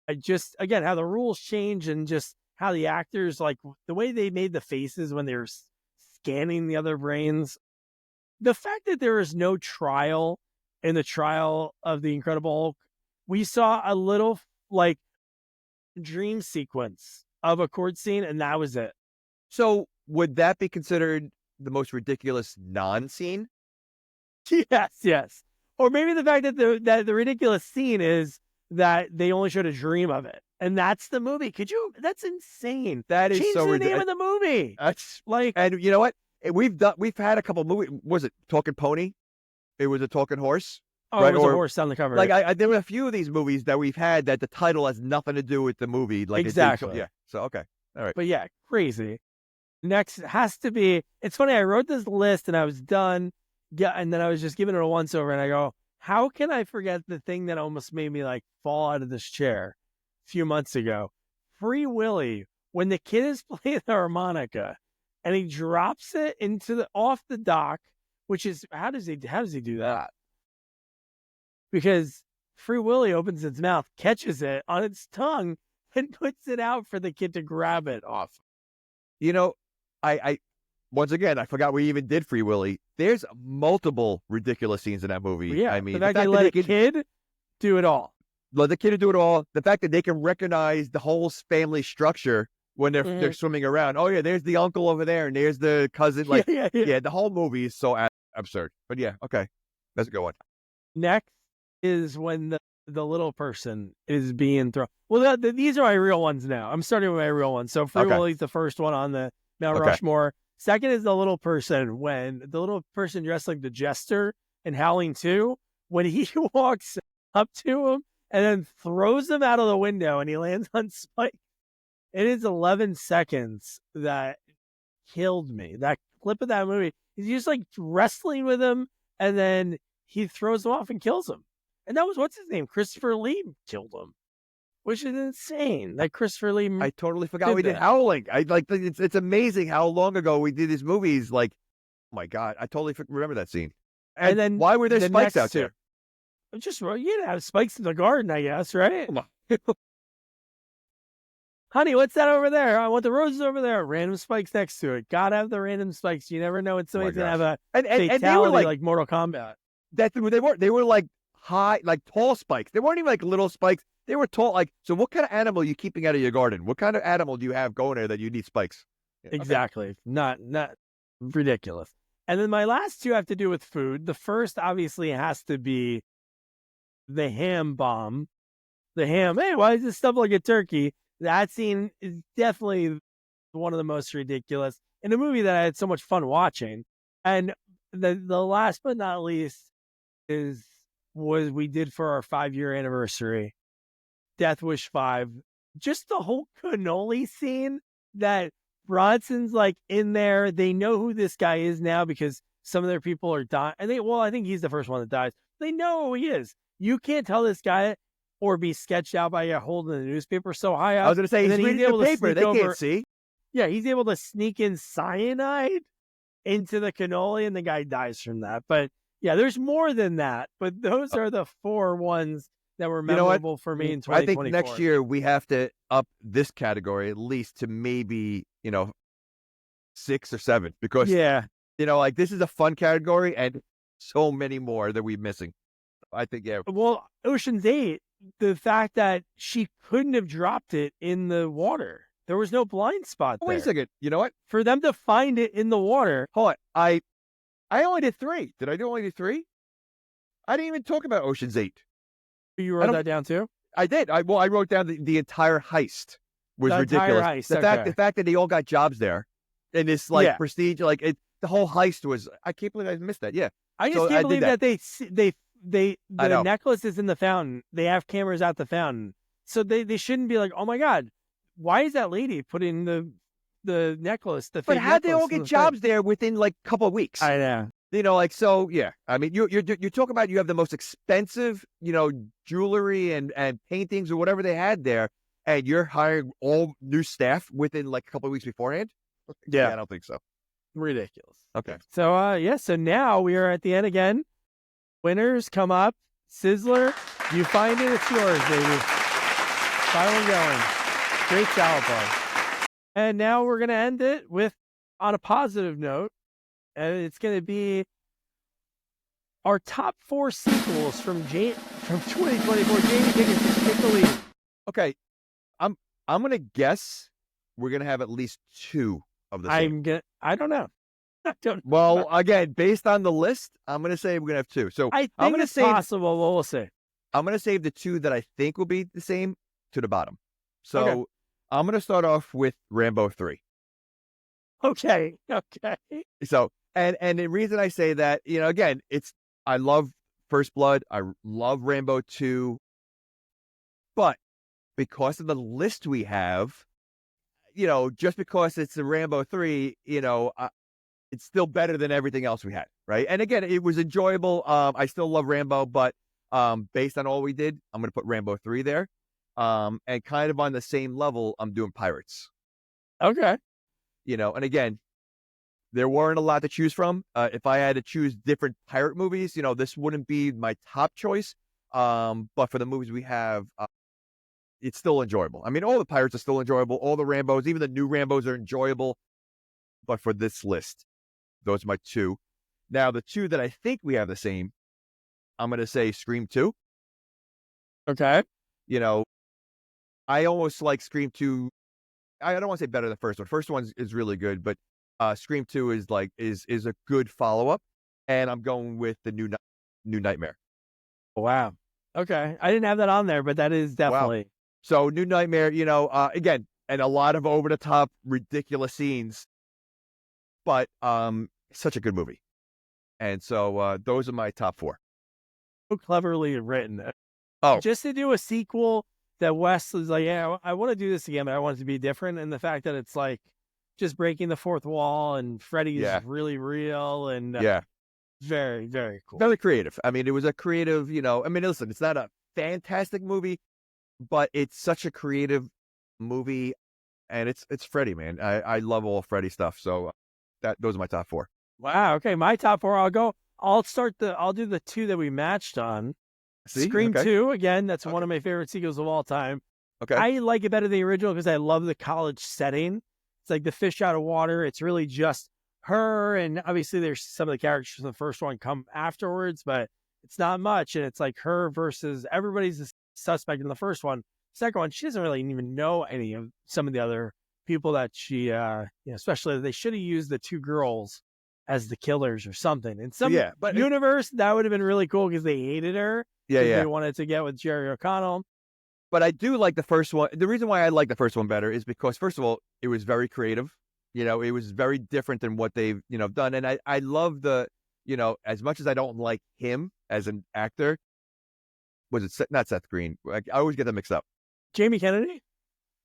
I just, again, how the rules change and just how the actors, like the way they made the faces when they were scanning the other brains. The fact that there is no trial in the trial of the Incredible Hulk, we saw a little like dream sequence of a court scene, and that was it. So would that be considered the most ridiculous non-scene? Yes. Or maybe the fact that the ridiculous scene is that they only showed a dream of it, and that's the movie. That's insane. That is Change so the name of the movie. That's like, and you know what? We've had a couple movies. Was it Talking Pony? It was a Talking Horse. Oh, right? It was a horse on the cover. Like there were a few of these movies that we've had that the title has nothing to do with the movie. Like exactly. Yeah. So okay. All right. But yeah, crazy. Next has to be. It's funny. I wrote this list and I was done. Yeah, and then I was just giving it a once over, and I go, how can I forget the thing that almost made me like fall out of this chair a few months ago? Free Willy, when the kid is playing the harmonica and he drops it off the dock, which is how does he do that? Because Free Willy opens its mouth, catches it on its tongue, and puts it out for the kid to grab it off. You know, I once again, I forgot we even did Free Willy. There's multiple ridiculous scenes in that movie. Yeah, I mean, the fact they let a kid do it all. Let the kid do it all. The fact that they can recognize the whole family structure when they're swimming around. Oh yeah, there's the uncle over there, and there's the cousin. Like, yeah, the whole movie is so absurd. But yeah, okay, that's a good one. Next is when the little person is being thrown. Well, these are my real ones now. I'm starting with my real ones. So Free Willy's the first one on the Mount Rushmore. Second is the little person, when the little person dressed like the Jester in Howling 2, when he walks up to him and then throws him out of the window and he lands on Spike. It is 11 seconds that killed me. That clip of that movie, he's just like wrestling with him and then he throws him off and kills him. And that was, what's his name? Christopher Lee killed him. Which is insane that Christopher Lee. I totally forgot we did Howling. It's amazing how long ago we did these movies. Like, oh my God, I totally remember that scene. And then why were there spikes out there? Just you didn't have spikes in the garden, I guess, right? Honey, what's that over there? I want the roses over there. Random spikes next to it. Gotta have the random spikes. You never know when somebody's gonna have a fatality, and they were like Mortal Kombat. They were like high, like tall spikes. They weren't even like little spikes. They were tall. Like, so what kind of animal are you keeping out of your garden? What kind of animal do you have going there that you need spikes? Exactly. Okay. Not ridiculous. And then my last two have to do with food. The first obviously has to be the ham bomb. The ham. Hey, why is this stuff like a turkey? That scene is definitely one of the most ridiculous in a movie that I had so much fun watching. And the last but not least was we did for our 5-year anniversary. Death Wish 5, just the whole cannoli scene that Bronson's like in there. They know who this guy is now because some of their people are dying. And I think he's the first one that dies. They know who he is. You can't tell this guy or be sketched out by holding the newspaper so high up. I was going to say, he's reading the paper. They can't see. Yeah, he's able to sneak in cyanide into the cannoli and the guy dies from that. But yeah, there's more than that. But those are the 4 ones that were memorable for me in 2024. I think next year we have to up this category at least to maybe, 6 or 7 because, like this is a fun category and so many more that we're missing. I think, yeah. Well, Ocean's 8, the fact that she couldn't have dropped it in the water. There was no blind spot there. Wait a second. You know what? For them to find it in the water. Hold on. I only did 3. Did I only do 3? I didn't even talk about Ocean's 8. You wrote that down too? I did. I wrote down the entire heist was ridiculous. The fact that they all got jobs there, and this prestige, the whole heist was. I can't believe I missed that. Yeah, I just can't believe that the necklace is in the fountain. They have cameras at the fountain, so they shouldn't be like, oh my God, why is that lady putting the necklace? But how'd they all get jobs there within like a couple of weeks? I know. So yeah. I mean, you're talking about you have the most expensive, jewelry and paintings or whatever they had there, and you're hiring all new staff within like a couple of weeks beforehand. Yeah, I don't think so. ridiculous. Okay. So yeah, so now we are at the end again. Winners come up. Sizzler, you find it, it's yours, baby. Final going. Great salad bar. And now we're gonna end it with on a positive note, and it's gonna be our top 4 sequels from 2024. Jamie, take the lead. Okay, I'm gonna guess we're gonna have at least 2 of the same. I don't know. I don't. Well, again, based on the list, I'm gonna say we're gonna have 2. So I think I'm gonna it's possible. Well, we'll see. I'm gonna save the 2 that I think will be the same to the bottom. So Okay. I'm gonna start off with Rambo 3. Okay. So and the reason I say that, again, I love First Blood, I love Rambo 2, but because of the list we have, just because it's a Rambo 3, it's still better than everything else we had, right? And again, it was enjoyable. I still love Rambo, but based on all we did, I'm going to put Rambo 3 there. And kind of on the same level, I'm doing Pirates. Okay. And again, there weren't a lot to choose from. If I had to choose different pirate movies, this wouldn't be my top choice. But for the movies we have, it's still enjoyable. I mean, all the Pirates are still enjoyable. All the Rambos, even the new Rambos are enjoyable. But for this list, those are my 2. Now, the 2 that I think we have the same, I'm going to say Scream 2. Okay. I almost like Scream 2. I don't want to say better than the first one. First one is really good, but Scream 2 is a good follow-up. And I'm going with the New Nightmare. Wow. Okay. I didn't have that on there, but that is definitely. Wow. So New Nightmare, again, and a lot of over-the-top, ridiculous scenes, but such a good movie. And so those are my top 4. So cleverly written. Oh. Just to do a sequel that Wes was like, yeah, I want to do this again, but I want it to be different. And the fact that it's like just breaking the fourth wall and Freddy is really real and very, very cool. Very creative. I mean, it was a creative, listen, it's not a fantastic movie, but it's such a creative movie, and it's Freddy, man. I love all Freddy stuff. So those are my top 4. Wow. Okay, my top 4. I'll do the 2 that we matched on. Scream 2 again. That's one of my favorite sequels of all time. Okay. I like it better than the original because I love the college setting. It's like the fish out of water. It's really just her, and obviously there's some of the characters from the first one come afterwards, but it's not much. And it's like her versus everybody's a suspect in the first one. Second one, she doesn't really even know any of some of the other people that she, especially they should have used the 2 girls as the killers or something. In some universe, that would have been really cool because they hated her. They wanted to get with Jerry O'Connell. But I do like the first one. The reason why I like the first one better is because, first of all, it was very creative. It was very different than what they've, done. And I love as much as I don't like him as an actor, was it not Seth Green? I always get them mixed up. Jamie Kennedy?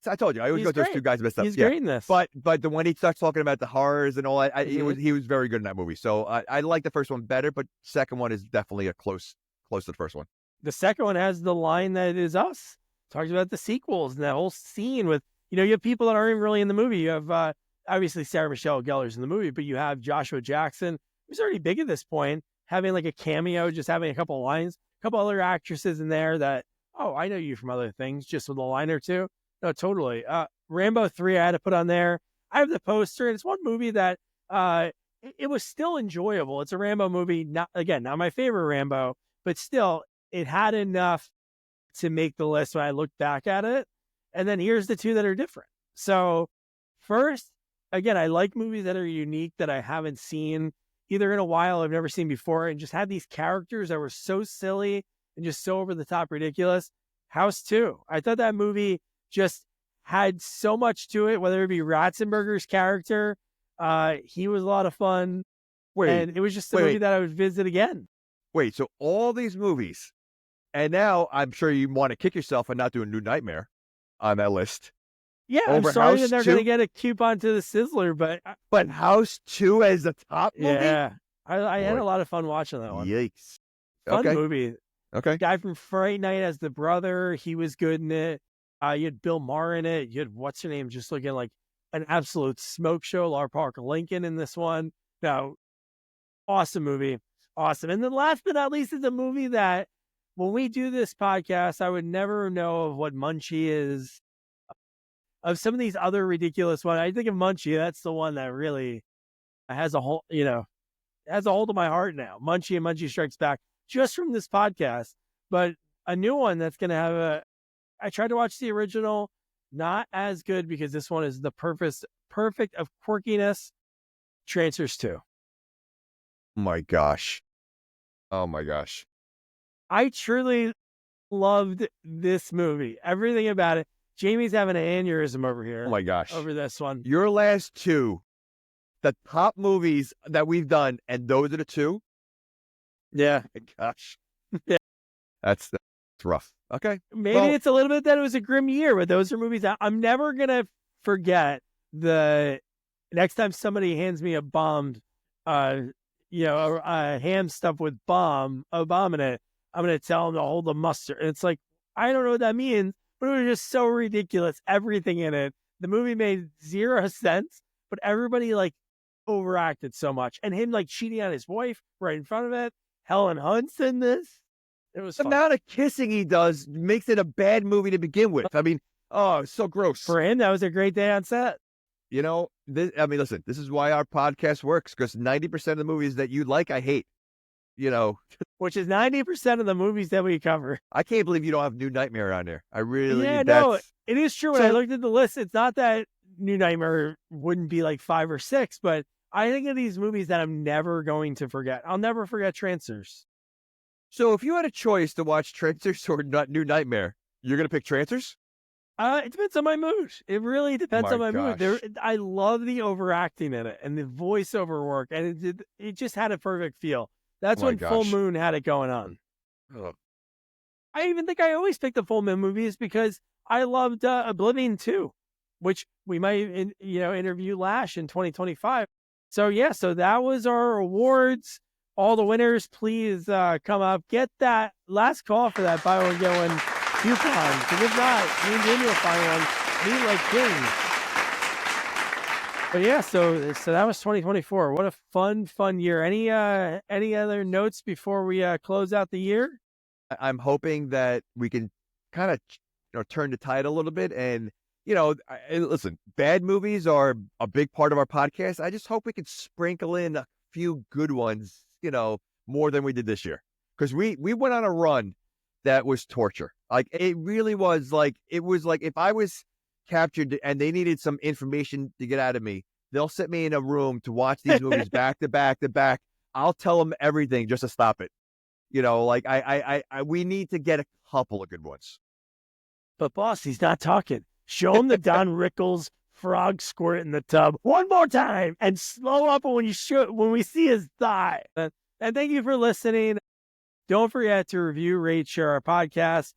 I told you, I always got those 2 guys mixed up. He's great in this. But when he starts talking about the horrors and all that, he was very good in that movie. So I like the first one better, but second one is definitely a close to the first one. The second one has the line that is us. Talks about the sequels and that whole scene with, you have people that aren't really in the movie. You have obviously Sarah Michelle Gellar's in the movie, but you have Joshua Jackson, who's already big at this point, having like a cameo, just having a couple of lines, a couple other actresses in there that, oh, I know you from other things, just with a line or 2. No, totally. Rambo 3, I had to put on there. I have the poster, and it's one movie that it was still enjoyable. It's a Rambo movie, not my favorite Rambo, but still, it had enough to make the list when I look back at it. And then here's the 2 that are different. So first, again, I like movies that are unique that I haven't seen either in a while, I've never seen before, and just had these characters that were so silly and just so over the top ridiculous. House 2. I thought that movie just had so much to it, whether it be Ratzenberger's character. He was a lot of fun. And it was just a movie that I would visit again. Wait, so all these movies, and now I'm sure you want to kick yourself and not do a New Nightmare on that list. Yeah, I'm sorry that they're going to get a coupon to the Sizzler, but House 2 as the top movie? Yeah, I had a lot of fun watching that one. Yikes. Fun movie. Okay. Guy from Fright Night as the brother, he was good in it. You had Bill Maher in it. You had what's her name, just looking like an absolute smoke show. Laura Parker Lincoln in this one. No, awesome movie. Awesome. And then last but not least is a movie that when we do this podcast, I would never know of what Munchie is. Of some of these other ridiculous ones, I think of Munchie. That's the one that really has a whole, has a hold of my heart now. Munchie and Munchie Strikes Back, just from this podcast. But a new one that's going to have I tried to watch the original, not as good because this one is the perfect of quirkiness. Trancers 2. Oh my gosh. Oh my gosh. I truly loved this movie. Everything about it. Jamie's having an aneurysm over here. Oh my gosh. Over this one. Your last two, the top movies that we've done, and those are the two? Yeah. Oh my gosh. Yeah. That's rough. Okay. Maybe it's a little bit that it was a grim year, but those are movies that I'm never going to forget. The next time somebody hands me a bombed, a ham stuffed with a bomb in it, I'm going to tell them to hold the mustard. And it's like, I don't know what that means, but it was just so ridiculous. Everything in it. The movie made 0 sense, but everybody like overacted so much. And him like cheating on his wife right in front of it. Helen Hunt's in this. It was the amount of kissing he does makes it a bad movie to begin with. I mean, it's so gross. For him, that was a great day on set. Listen, this is why our podcast works, because 90% of the movies that you like, I hate. Which is 90% of the movies that we cover. I can't believe you don't have New Nightmare on there. I really, no, it is true. When I looked at the list, it's not that New Nightmare wouldn't be like 5 or 6, but I think of these movies that I'm never going to forget. I'll never forget Trancers. So if you had a choice to watch Trancers or New Nightmare, you're going to pick Trancers? It depends on my mood. It really depends on my mood. I love the overacting in it and the voiceover work, and it just had a perfect feel. That's when Full Moon had it going on. Oh. I even think I always pick the Full Moon movies because I loved Oblivion 2, which we might interview Lash in 2025. So that was our awards. All the winners, please come up. Get that last call for that buy one, get one coupon. Because if not, me and Jamie will find one. Meet like kings. But so that was 2024. What a fun year. Any other notes before we close out the year? I'm hoping that we can kind of turn the tide a little bit. And, listen, bad movies are a big part of our podcast. I just hope we can sprinkle in a few good ones, more than we did this year. Because we went on a run that was torture. Like, it really was like, if I was captured and they needed some information to get out of me, they'll sit me in a room to watch these movies back to back to back. I'll tell them everything just to stop it. We need to get a couple of good ones. But boss, he's not talking. Show him the Don Rickles frog squirt in the tub one more time and slow up when we see his thigh. And thank you for listening. Don't forget to review, rate, share our podcast.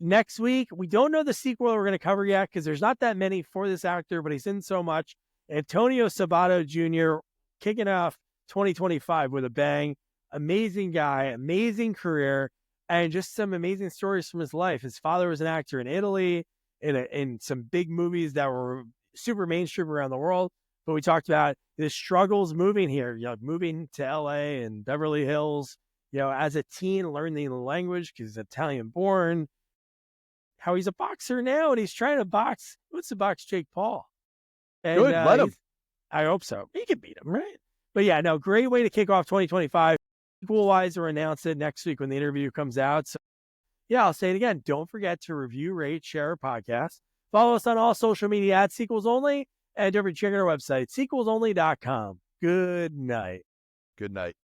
Next week, we don't know the sequel we're going to cover yet because there's not that many for this actor, but he's in so much. Antonio Sabato Jr. kicking off 2025 with a bang. Amazing guy, amazing career, and just some amazing stories from his life. His father was an actor in Italy, in some big movies that were super mainstream around the world. But we talked about his struggles moving here, moving to LA and Beverly Hills, as a teen, learning the language because he's Italian born. How he's a boxer now and he's trying to box. He wants to box Jake Paul. And, good, let him. I hope so. He can beat him, right? But great way to kick off 2025. Sequel-wise, we'll announce it next week when the interview comes out. So, I'll say it again. Don't forget to review, rate, share our podcast. Follow us on all social media at Sequels Only. And don't forget to check out our website, sequelsonly.com. Good night. Good night.